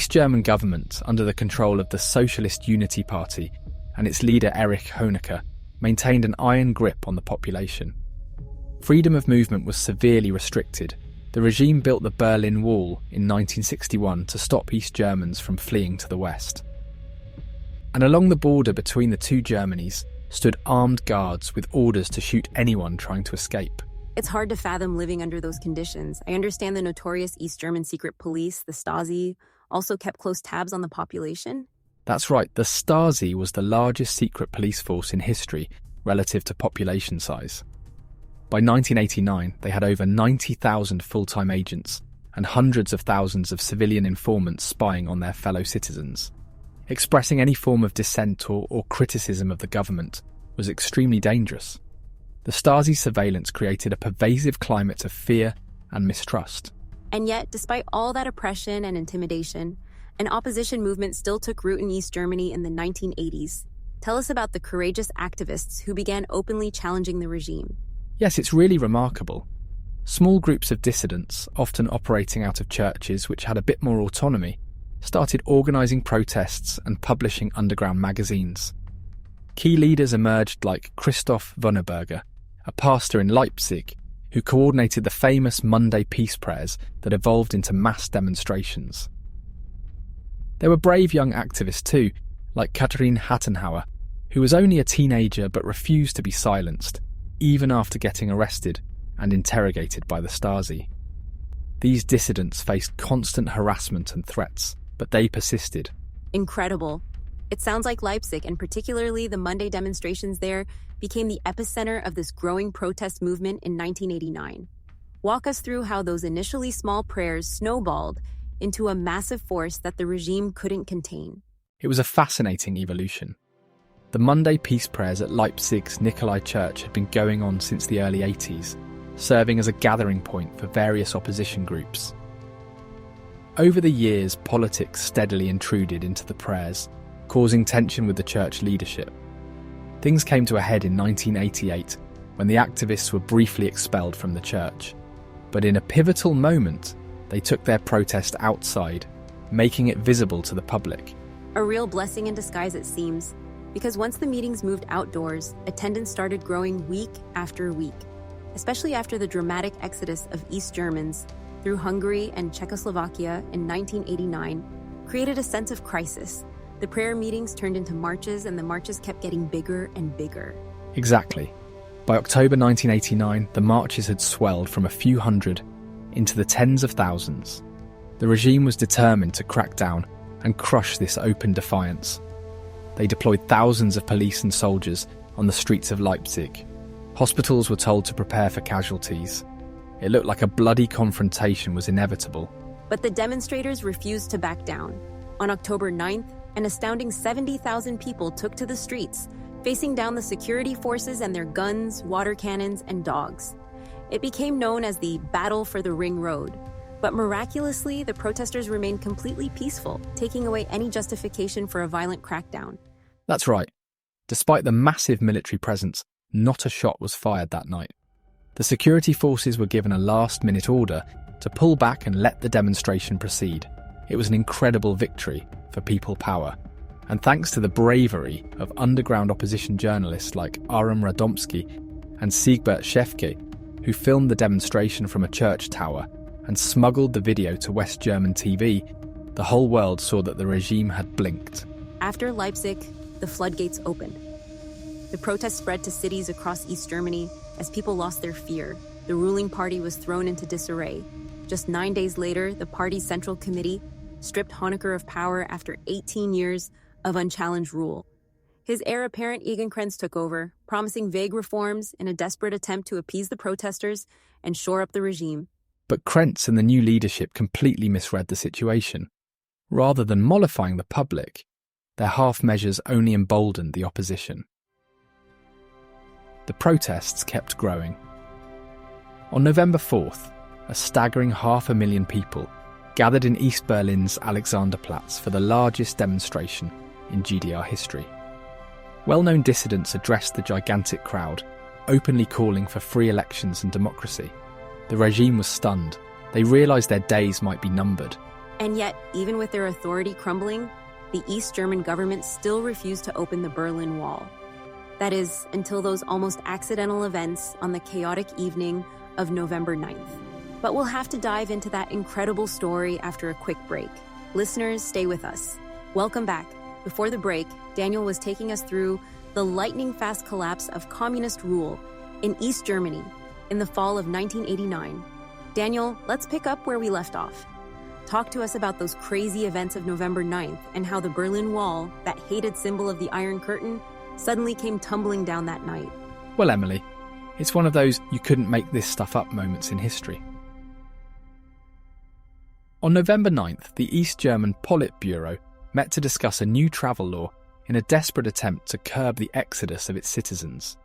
East German government, under the control of the Socialist Unity Party and its leader Erich Honecker, maintained an iron grip on the population. Freedom of movement was severely restricted. The regime built the Berlin Wall in 1961 to stop East Germans from fleeing to the west. And along the border between the two Germanys stood armed guards with orders to shoot anyone trying to escape. It's hard to fathom living under those conditions. I understand the notorious East German secret police, the Stasi, also kept close tabs on the population. That's right, the Stasi was the largest secret police force in history relative to population size. By 1989, they had over 90,000 full-time agents and hundreds of thousands of civilian informants spying on their fellow citizens. Expressing any form of dissent or criticism of the government was extremely dangerous. The Stasi surveillance created a pervasive climate of fear and mistrust. And yet, despite all that oppression and intimidation, an opposition movement still took root in East Germany in the 1980s. Tell us about the courageous activists who began openly challenging the regime. Yes, it's really remarkable. Small groups of dissidents, often operating out of churches which had a bit more autonomy, started organising protests and publishing underground magazines. Key leaders emerged like Christoph Wonneberger, a pastor in Leipzig, who coordinated the famous Monday peace prayers that evolved into mass demonstrations. There were brave young activists too, like Katharine Hattenhauer, who was only a teenager but refused to be silenced, even after getting arrested and interrogated by the Stasi. These dissidents faced constant harassment and threats, but they persisted. Incredible. It sounds like Leipzig, and particularly the Monday demonstrations there, became the epicenter of this growing protest movement in 1989. Walk us through how those initially small prayers snowballed into a massive force that the regime couldn't contain. It was a fascinating evolution. The Monday peace prayers at Leipzig's Nikolai Church had been going on since the early 80s, serving as a gathering point for various opposition groups. Over the years, politics steadily intruded into the prayers, causing tension with the church leadership. Things came to a head in 1988 when the activists were briefly expelled from the church. But in a pivotal moment, they took their protest outside, making it visible to the public. A real blessing in disguise, it seems, because once the meetings moved outdoors, attendance started growing week after week, especially after the dramatic exodus of East Germans through Hungary and Czechoslovakia in 1989 created a sense of crisis. The prayer meetings turned into marches, and the marches kept getting bigger and bigger. Exactly. By October 1989, the marches had swelled from a few hundred into the tens of thousands. The regime was determined to crack down and crush this open defiance. They deployed thousands of police and soldiers on the streets of Leipzig. Hospitals were told to prepare for casualties. It looked like a bloody confrontation was inevitable. But the demonstrators refused to back down. On October 9th, an astounding 70,000 people took to the streets, facing down the security forces and their guns, water cannons, and dogs. It became known as the Battle for the Ring Road. But miraculously, the protesters remained completely peaceful, taking away any justification for a violent crackdown. That's right. Despite the massive military presence, not a shot was fired that night. The security forces were given a last-minute order to pull back and let the demonstration proceed. It was an incredible victory for people power. And thanks to the bravery of underground opposition journalists like Aram Radomski and Siegbert Schäfke, who filmed the demonstration from a church tower and smuggled the video to West German TV, the whole world saw that the regime had blinked. After Leipzig, the floodgates opened. The protests spread to cities across East Germany as people lost their fear. The ruling party was thrown into disarray. Just 9 days later, the party's central committee stripped Honecker of power after 18 years of unchallenged rule. His heir apparent Egon Krenz took over, promising vague reforms in a desperate attempt to appease the protesters and shore up the regime. But Krenz and the new leadership completely misread the situation. Rather than mollifying the public, their half measures only emboldened the opposition. The protests kept growing. On November 4th, a staggering 500,000 people gathered in East Berlin's Alexanderplatz for the largest demonstration in GDR history. Well-known dissidents addressed the gigantic crowd, openly calling for free elections and democracy. The regime was stunned. They realised their days might be numbered. And yet, even with their authority crumbling, the East German government still refused to open the Berlin Wall. That is, until those almost accidental events on the chaotic evening of November 9th. But we'll have to dive into that incredible story after a quick break. Listeners, stay with us. Welcome back. Before the break, Daniel was taking us through the lightning-fast collapse of communist rule in East Germany in the fall of 1989. Daniel, let's pick up where we left off. Talk to us about those crazy events of November 9th and how the Berlin Wall, that hated symbol of the Iron Curtain, suddenly came tumbling down that night. Well, Emily, it's one of those you couldn't make this stuff up moments in history. On November 9th, the East German Politburo met to discuss a new travel law in a desperate attempt to curb the exodus of its citizens.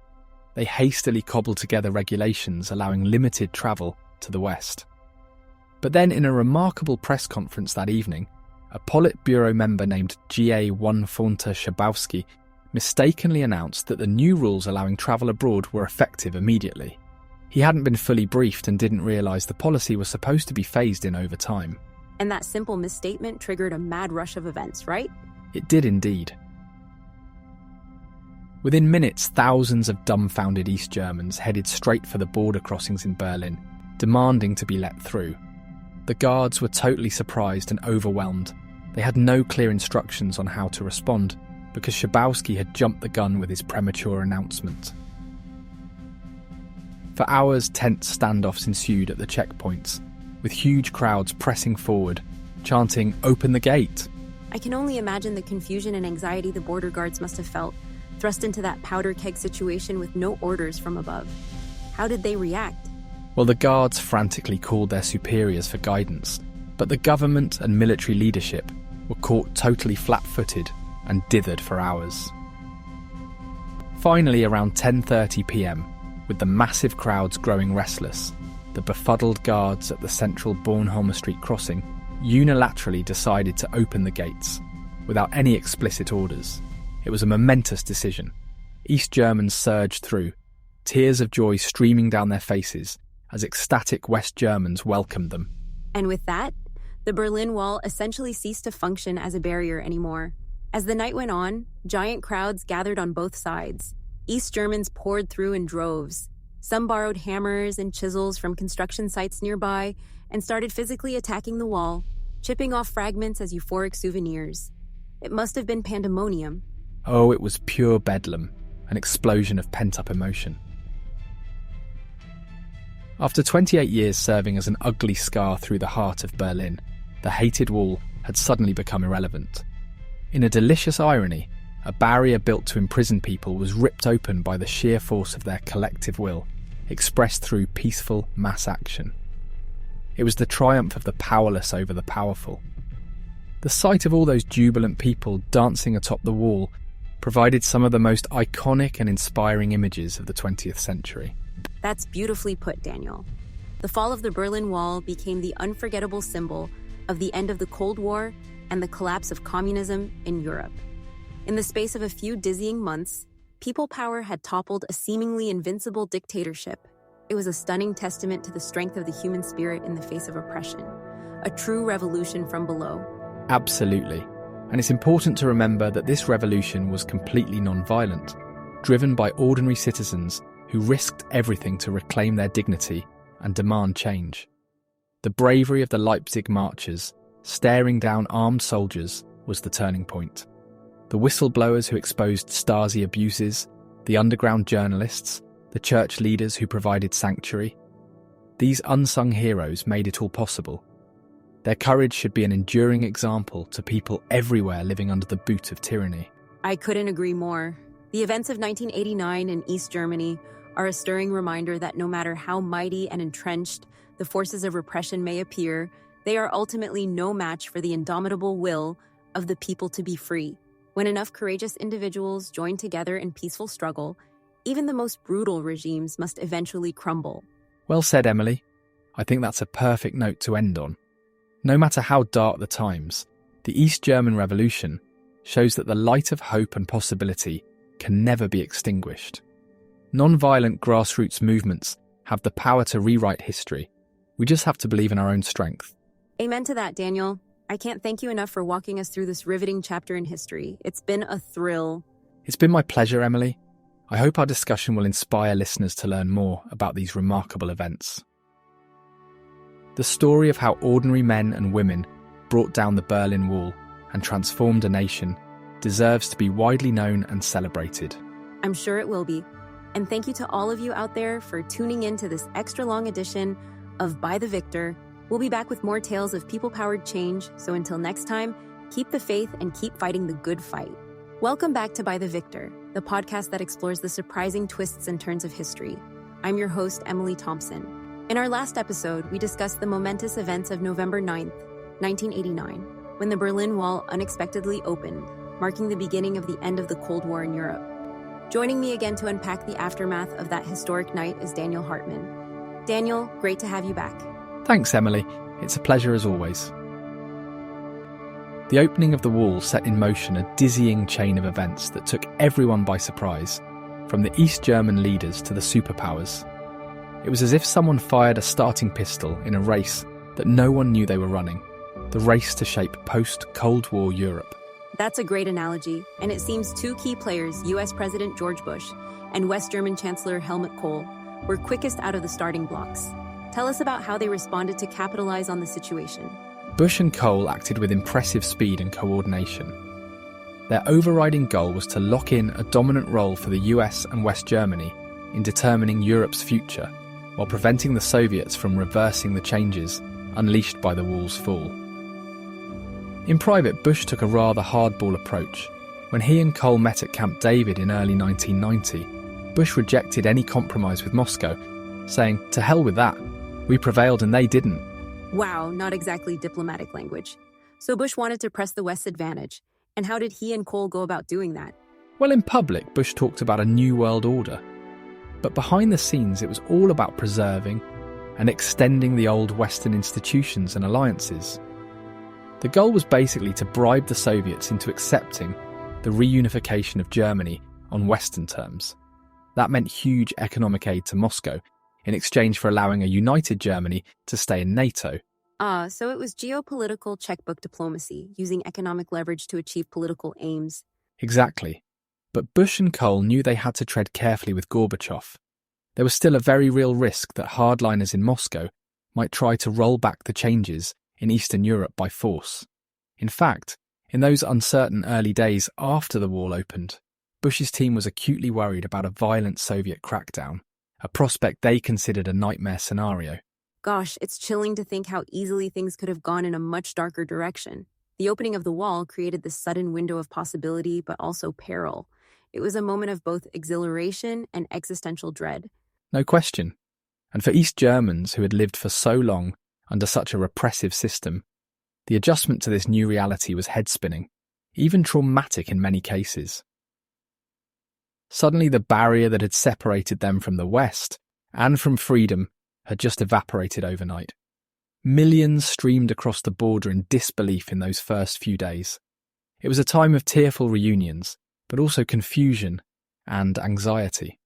They hastily cobbled together regulations allowing limited travel to the West. But then, in a remarkable press conference that evening, a Politburo member named G.A. Wonfonta Schabowski mistakenly announced that the new rules allowing travel abroad were effective immediately. He hadn't been fully briefed and didn't realise the policy was supposed to be phased in over time. And that simple misstatement triggered a mad rush of events, right? It did indeed. Within minutes, thousands of dumbfounded East Germans headed straight for the border crossings in Berlin, demanding to be let through. The guards were totally surprised and overwhelmed. They had no clear instructions on how to respond, because Schabowski had jumped the gun with his premature announcement. For hours, tense standoffs ensued at the checkpoints, with huge crowds pressing forward, chanting, "Open the gate!" I can only imagine the confusion and anxiety the border guards must have felt, thrust into that powder keg situation with no orders from above. How did they react? Well, the guards frantically called their superiors for guidance, but the government and military leadership were caught totally flat-footed and dithered for hours. Finally, around 10:30 p.m, with the massive crowds growing restless, the befuddled guards at the central Bornholmer Street crossing unilaterally decided to open the gates, without any explicit orders. It was a momentous decision. East Germans surged through, tears of joy streaming down their faces as ecstatic West Germans welcomed them. And with that, the Berlin Wall essentially ceased to function as a barrier anymore. As the night went on, giant crowds gathered on both sides. East Germans poured through in droves. Some borrowed hammers and chisels from construction sites nearby and started physically attacking the wall, chipping off fragments as euphoric souvenirs. It must have been pandemonium. Oh, it was pure bedlam, an explosion of pent-up emotion. After 28 years serving as an ugly scar through the heart of Berlin, the hated wall had suddenly become irrelevant. In a delicious irony, a barrier built to imprison people was ripped open by the sheer force of their collective will, expressed through peaceful mass action. It was the triumph of the powerless over the powerful. The sight of all those jubilant people dancing atop the wall provided some of the most iconic and inspiring images of the 20th century. That's beautifully put, Daniel. The fall of the Berlin Wall became the unforgettable symbol of the end of the Cold War and the collapse of communism in Europe. In the space of a few dizzying months, people power had toppled a seemingly invincible dictatorship. It was a stunning testament to the strength of the human spirit in the face of oppression, a true revolution from below. Absolutely. And it's important to remember that this revolution was completely non-violent, driven by ordinary citizens who risked everything to reclaim their dignity and demand change. The bravery of the Leipzig marchers, staring down armed soldiers, was the turning point. The whistleblowers who exposed Stasi abuses, the underground journalists, the church leaders who provided sanctuary. These unsung heroes made it all possible. Their courage should be an enduring example to people everywhere living under the boot of tyranny. I couldn't agree more. The events of 1989 in East Germany are a stirring reminder that no matter how mighty and entrenched the forces of repression may appear, they are ultimately no match for the indomitable will of the people to be free. When enough courageous individuals join together in peaceful struggle, even the most brutal regimes must eventually crumble. Well said, Emily. I think that's a perfect note to end on. No matter how dark the times, the East German Revolution shows that the light of hope and possibility can never be extinguished. Non-violent grassroots movements have the power to rewrite history. We just have to believe in our own strength. Amen to that, Daniel. I can't thank you enough for walking us through this riveting chapter in history. It's been a thrill. It's been my pleasure, Emily. I hope our discussion will inspire listeners to learn more about these remarkable events. The story of how ordinary men and women brought down the Berlin Wall and transformed a nation deserves to be widely known and celebrated. I'm sure it will be. And thank you to all of you out there for tuning in to this extra-long edition of By the Victor. We'll be back with more tales of people-powered change, so until next time, keep the faith and keep fighting the good fight. Welcome back to By the Victor, the podcast that explores the surprising twists and turns of history. I'm your host, Emily Thompson. In our last episode, we discussed the momentous events of November 9th, 1989, when the Berlin Wall unexpectedly opened, marking the beginning of the end of the Cold War in Europe. Joining me again to unpack the aftermath of that historic night is Daniel Hartman. Daniel, great to have you back. Thanks, Emily. It's a pleasure as always. The opening of the wall set in motion a dizzying chain of events that took everyone by surprise, from the East German leaders to the superpowers. It was as if someone fired a starting pistol in a race that no one knew they were running, the race to shape post-Cold War Europe. That's a great analogy, and it seems two key players, US President George Bush and West German Chancellor Helmut Kohl, were quickest out of the starting blocks. Tell us about how they responded to capitalize on the situation. Bush and Kohl acted with impressive speed and coordination. Their overriding goal was to lock in a dominant role for the US and West Germany in determining Europe's future, while preventing the Soviets from reversing the changes unleashed by the wall's fall. In private, Bush took a rather hardball approach. When he and Kohl met at Camp David in early 1990, Bush rejected any compromise with Moscow, saying, "To hell with that. We prevailed and they didn't." Wow, not exactly diplomatic language. So Bush wanted to press the West's advantage. And how did he and Kohl go about doing that? Well, in public, Bush talked about a new world order. But behind the scenes, it was all about preserving and extending the old Western institutions and alliances. The goal was basically to bribe the Soviets into accepting the reunification of Germany on Western terms. That meant huge economic aid to Moscow, in exchange for allowing a united Germany to stay in NATO. So it was geopolitical checkbook diplomacy, using economic leverage to achieve political aims. Exactly. But Bush and Kohl knew they had to tread carefully with Gorbachev. There was still a very real risk that hardliners in Moscow might try to roll back the changes in Eastern Europe by force. In fact, in those uncertain early days after the wall opened, Bush's team was acutely worried about a violent Soviet crackdown, a prospect they considered a nightmare scenario. Gosh, it's chilling to think how easily things could have gone in a much darker direction. The opening of the wall created this sudden window of possibility, but also peril. It was a moment of both exhilaration and existential dread. No question. And for East Germans who had lived for so long under such a repressive system, the adjustment to this new reality was head-spinning, even traumatic in many cases. Suddenly the barrier that had separated them from the West and from freedom had just evaporated overnight. Millions streamed across the border in disbelief in those first few days. It was a time of tearful reunions, but also confusion and anxiety.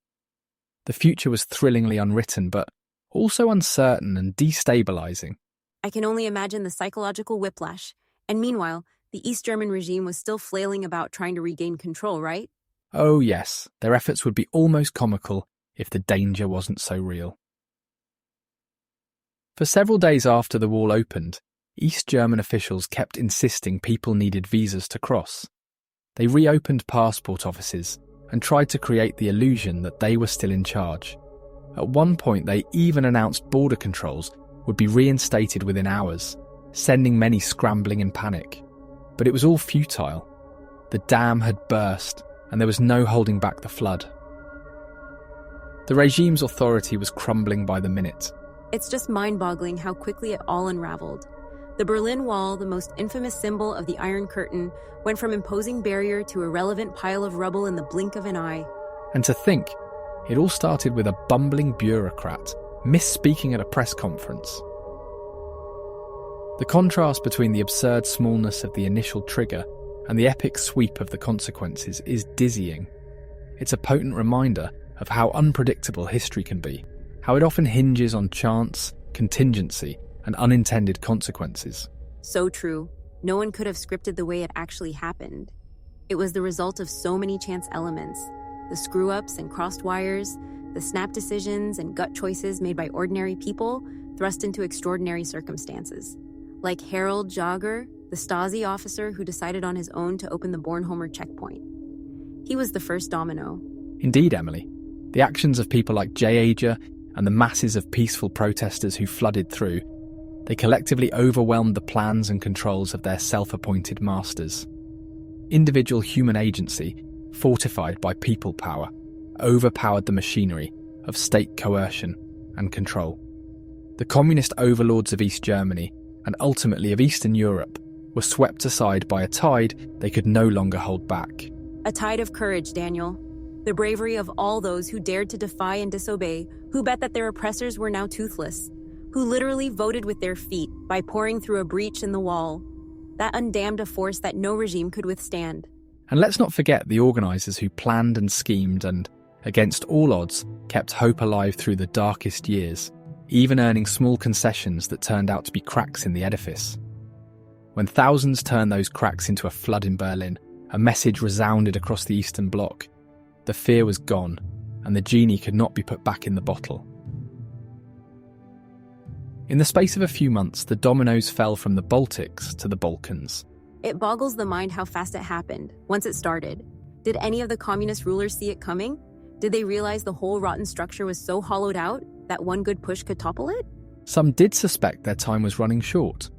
The future was thrillingly unwritten, but also uncertain and destabilizing. I can only imagine the psychological whiplash. And meanwhile, the East German regime was still flailing about trying to regain control, right? Oh yes, their efforts would be almost comical if the danger wasn't so real. For several days after the wall opened, East German officials kept insisting people needed visas to cross. They reopened passport offices and tried to create the illusion that they were still in charge. At one point, they even announced border controls would be reinstated within hours, sending many scrambling in panic. But it was all futile. The dam had burst, and there was no holding back the flood. The regime's authority was crumbling by the minute. It's just mind-boggling how quickly it all unraveled. The Berlin Wall, the most infamous symbol of the Iron Curtain, went from imposing barrier to irrelevant pile of rubble in the blink of an eye. And to think, it all started with a bumbling bureaucrat misspeaking at a press conference. The contrast between the absurd smallness of the initial trigger and the epic sweep of the consequences is dizzying. It's a potent reminder of how unpredictable history can be, how it often hinges on chance, contingency, and unintended consequences. So true. No one could have scripted the way it actually happened. It was the result of so many chance elements, the screw-ups and crossed wires, the snap decisions and gut choices made by ordinary people thrust into extraordinary circumstances. Like Harold Jager, the Stasi officer who decided on his own to open the Bornholmer checkpoint. He was the first domino. Indeed, Emily. The actions of people like Jager and the masses of peaceful protesters who flooded through, they collectively overwhelmed the plans and controls of their self-appointed masters. Individual human agency, fortified by people power, overpowered the machinery of state coercion and control. The communist overlords of East Germany, and ultimately of Eastern Europe, were swept aside by a tide they could no longer hold back. A tide of courage, Daniel. The bravery of all those who dared to defy and disobey, who bet that their oppressors were now toothless, who literally voted with their feet by pouring through a breach in the wall. That undammed a force that no regime could withstand. And let's not forget the organisers who planned and schemed and, against all odds, kept hope alive through the darkest years, even earning small concessions that turned out to be cracks in the edifice. When thousands turned those cracks into a flood in Berlin, a message resounded across the Eastern Bloc. The fear was gone, and the genie could not be put back in the bottle. In the space of a few months, the dominoes fell from the Baltics to the Balkans. It boggles the mind how fast it happened, once it started. Did any of the communist rulers see it coming? Did they realize the whole rotten structure was so hollowed out that one good push could topple it? Some did suspect their time was running short.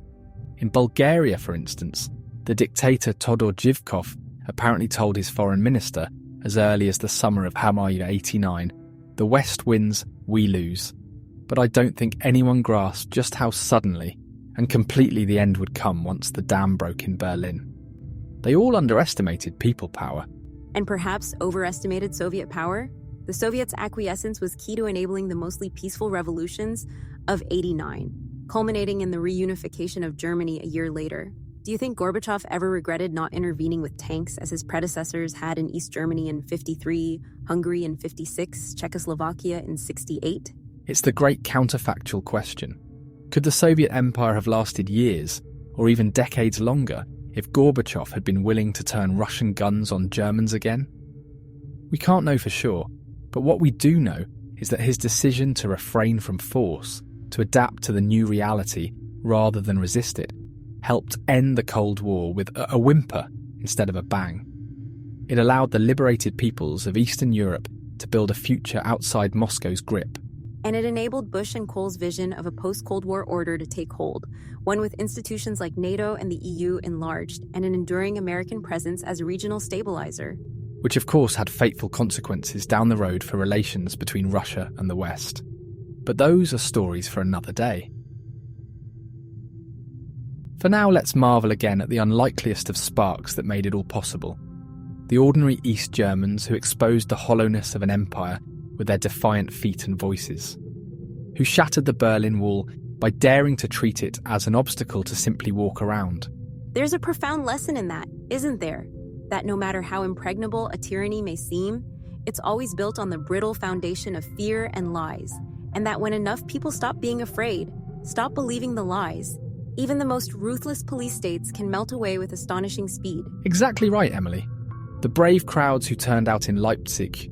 In Bulgaria, for instance, the dictator Todor Zhivkov apparently told his foreign minister, as early as the summer of Hamaya 89, "The West wins, we lose." But I don't think anyone grasped just how suddenly and completely the end would come once the dam broke in Berlin. They all underestimated people power. And perhaps overestimated Soviet power? The Soviets' acquiescence was key to enabling the mostly peaceful revolutions of '89, culminating in the reunification of Germany a year later. Do you think Gorbachev ever regretted not intervening with tanks as his predecessors had in East Germany in '53, Hungary in '56, Czechoslovakia in '68? It's the great counterfactual question. Could the Soviet Empire have lasted years, or even decades longer, if Gorbachev had been willing to turn Russian guns on Germans again? We can't know for sure, but what we do know is that his decision to refrain from force, to adapt to the new reality rather than resist it, helped end the Cold War with a whimper instead of a bang. It allowed the liberated peoples of Eastern Europe to build a future outside Moscow's grip. And it enabled Bush and Kohl's vision of a post-Cold War order to take hold, one with institutions like NATO and the EU enlarged, and an enduring American presence as a regional stabilizer. Which of course had fateful consequences down the road for relations between Russia and the West. But those are stories for another day. For now, let's marvel again at the unlikeliest of sparks that made it all possible. The ordinary East Germans who exposed the hollowness of an empire with their defiant feet and voices, who shattered the Berlin Wall by daring to treat it as an obstacle to simply walk around. There's a profound lesson in that, isn't there? That no matter how impregnable a tyranny may seem, it's always built on the brittle foundation of fear and lies, and that when enough people stop being afraid, stop believing the lies, even the most ruthless police states can melt away with astonishing speed. Exactly right, Emily. The brave crowds who turned out in Leipzig,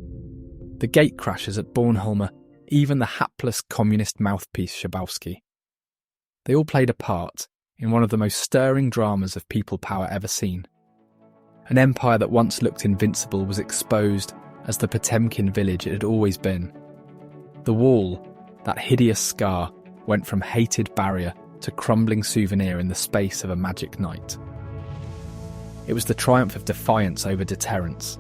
the gatecrashers at Bornholmer, even the hapless communist mouthpiece Schabowski. They all played a part in one of the most stirring dramas of people power ever seen. An empire that once looked invincible was exposed as the Potemkin village it had always been. The wall, that hideous scar, went from hated barrier to crumbling souvenir in the space of a magic night. It was the triumph of defiance over deterrence,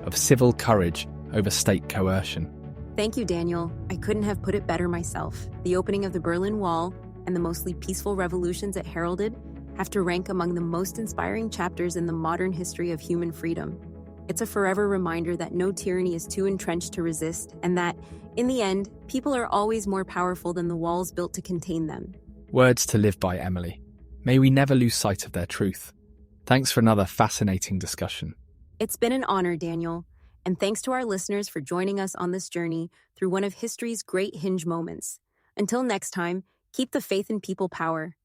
of civil courage over state coercion. Thank you, Daniel. I couldn't have put it better myself. The opening of the Berlin Wall and the mostly peaceful revolutions it heralded have to rank among the most inspiring chapters in the modern history of human freedom. It's a forever reminder that no tyranny is too entrenched to resist, and that, in the end, people are always more powerful than the walls built to contain them. Words to live by, Emily. May we never lose sight of their truth. Thanks for another fascinating discussion. It's been an honor, Daniel. And thanks to our listeners for joining us on this journey through one of history's great hinge moments. Until next time, keep the faith in people power.